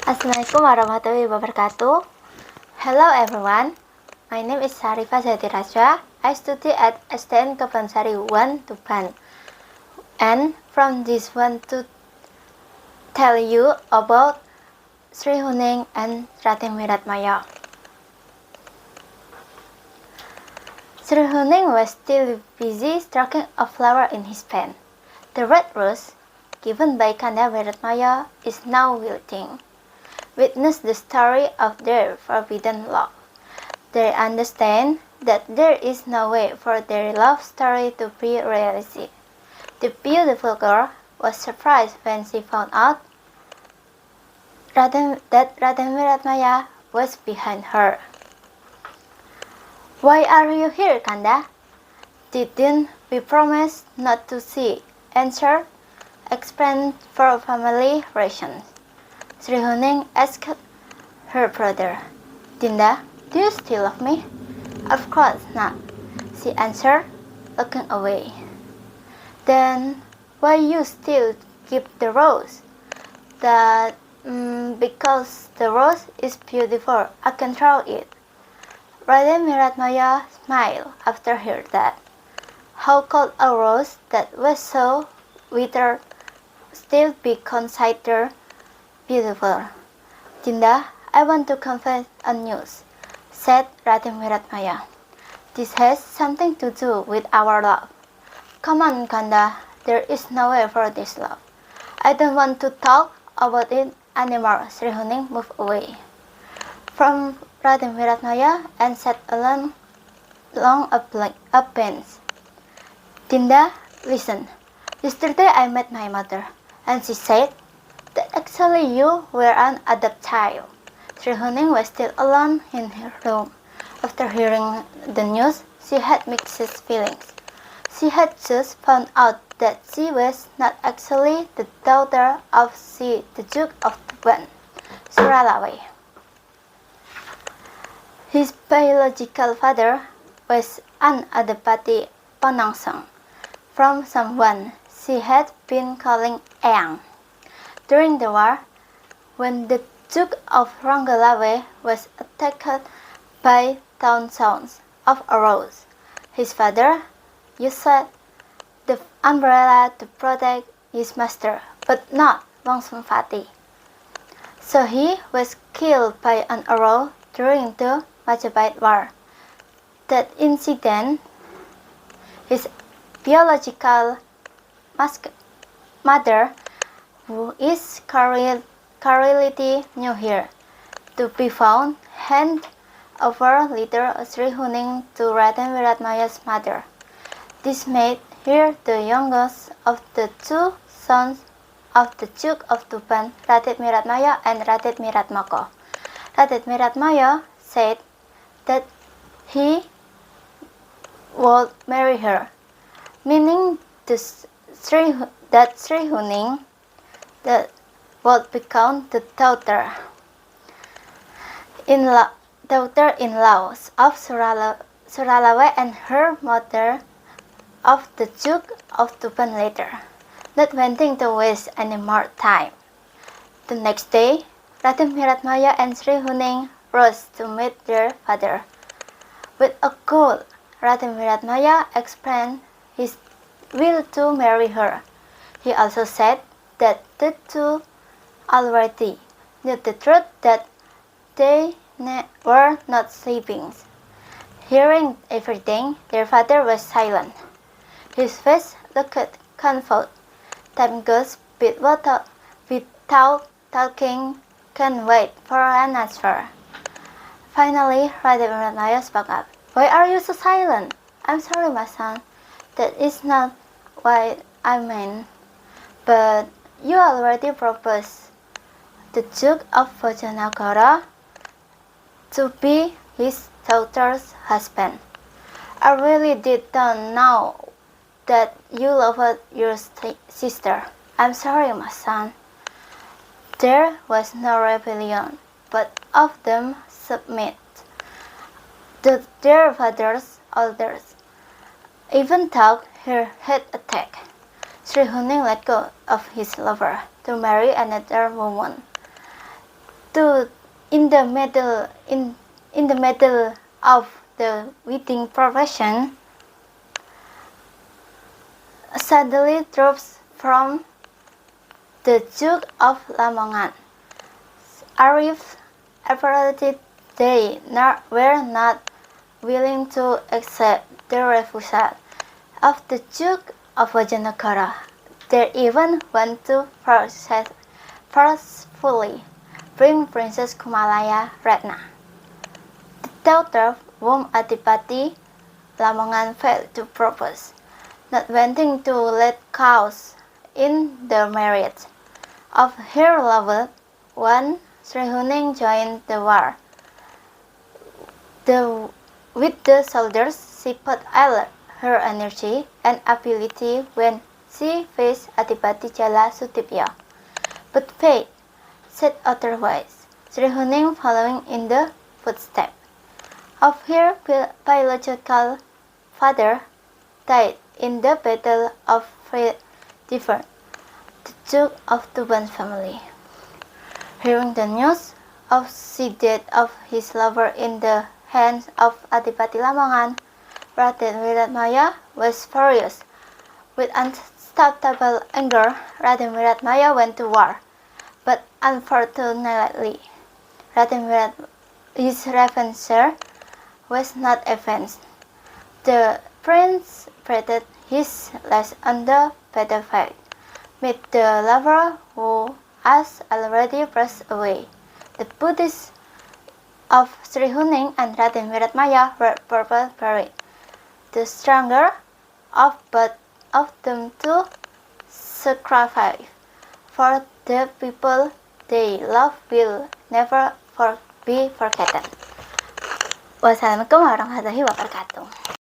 Assalamualaikum warahmatullahi wabarakatuh. Hello everyone, my name is Syarifah Dzatir Rajwa. I study at STN Kebansari 1 Tuban, and from this one to tell you about Sri Huning and Raden Wiratmaya. Sri Huning was still busy stroking a flower in his pen. The red rose, given by Kanda Wiratmaya, is now wilting. Witness the story of their forbidden love. They understand that there is no way for their love story to be realized. The beautiful girl was surprised when she found out that Raden Wiratmaya was behind her. "Why are you here, Kanda? Didn't we promise not to see?" answered, "Explain for family reasons." Sri Huning asked her brother, "Dinda, do you still love me?" "Of course not," she answered, looking away. "Then why you still keep the rose?" Because the rose is beautiful, I control it." Raden Wiratmaya smiled after hearing that. How could a rose that was so withered still be considered beautiful? "Dinda, I want to confess a news," said Raden Wiratmaya. "This has something to do with our love." "Come on, Kanda, there is no way for this love." "I don't want to talk about it anymore." Sri Huning moved away from Raden Wiratmaya and sat along a bench. "Dinda, listen. Yesterday I met my mother, and she said that actually you were an adopted child." Sri Huning was still alone in her room. After hearing the news, she had mixed feelings. She had just found out that she was not actually the daughter of the Duke of Tuban, Suralawai. His biological father was an adopted Penangsang from someone she had been calling Eyang. During the war, when the Duke of Ranggalawe was attacked by thousands of arrows, his father used the umbrella to protect his master, but not Wangsumpati. So he was killed by an arrow during the Majapahit War. That incident, his biological mother, who is currently nowhere to be found, handed over little Sri Huning to Raden Wiratmaya's mother. This made her the youngest of the two sons of the Duke of Tuban, Raden Wiratmaya and Raden Wiratmoko. Raden Wiratmaya said that he would marry her, meaning that Sri Huning would become the daughter-in-law of Suralawai and her mother of the Duke of Tuban later. Not wanting to waste any more time, the next day, Raden Wiratmaya and Sri Huning rose to meet their father. With a goal, Raden Wiratmaya explained his will to marry her. He also said that the two already knew the truth that they were not siblings. Hearing everything, their father was silent. His face looked confused. Time goes without talking, can wait for an answer. Finally, Raden Wiratmaya spoke up. "Why are you so silent?" "I'm sorry, my son. That is not what I meant. But you already proposed the Duke of Bojonegoro to be his daughter's husband. I really don't know that you loved your sister. I'm sorry, my son." There was no rebellion, but of them submit to their father's orders, even though her heart attacked. Sri Huning let go of his lover to marry another woman. stood in the middle of the wedding procession suddenly drops from the Duke of Lamongan. Arif apparently they were not willing to accept the refusal of the Duke of Bojonegoro. They even want to forcefully bring Princess Kumalaya Ratna, the daughter whom Adipati Lamongan failed to propose, not wanting to let cause in the marriage of her loved one. Srihuning joined the war. With the soldiers, she put all her energy and ability when she faced Adipati Jala Sutipyo. But fate said otherwise. Srihuning, following in the footsteps of her biological father, died in the Battle of Friedrichsburg, the Duke of Tuban family. Hearing the news of the death of his lover in the hands of Adipati Lamongan, Raden Wiratmaya was furious. With unstoppable anger, Raden Wiratmaya went to war. But unfortunately, his revenge was not avenged. The prince breathed his last on the battlefield, with the lover who has already passed away. The bodies of Srihuning and Raden Wiratmaya were purple buried. The stronger of both of them to sacrifice for the people they love will never be forgotten. Wassalamualaikum warahmatullahi wabarakatuh.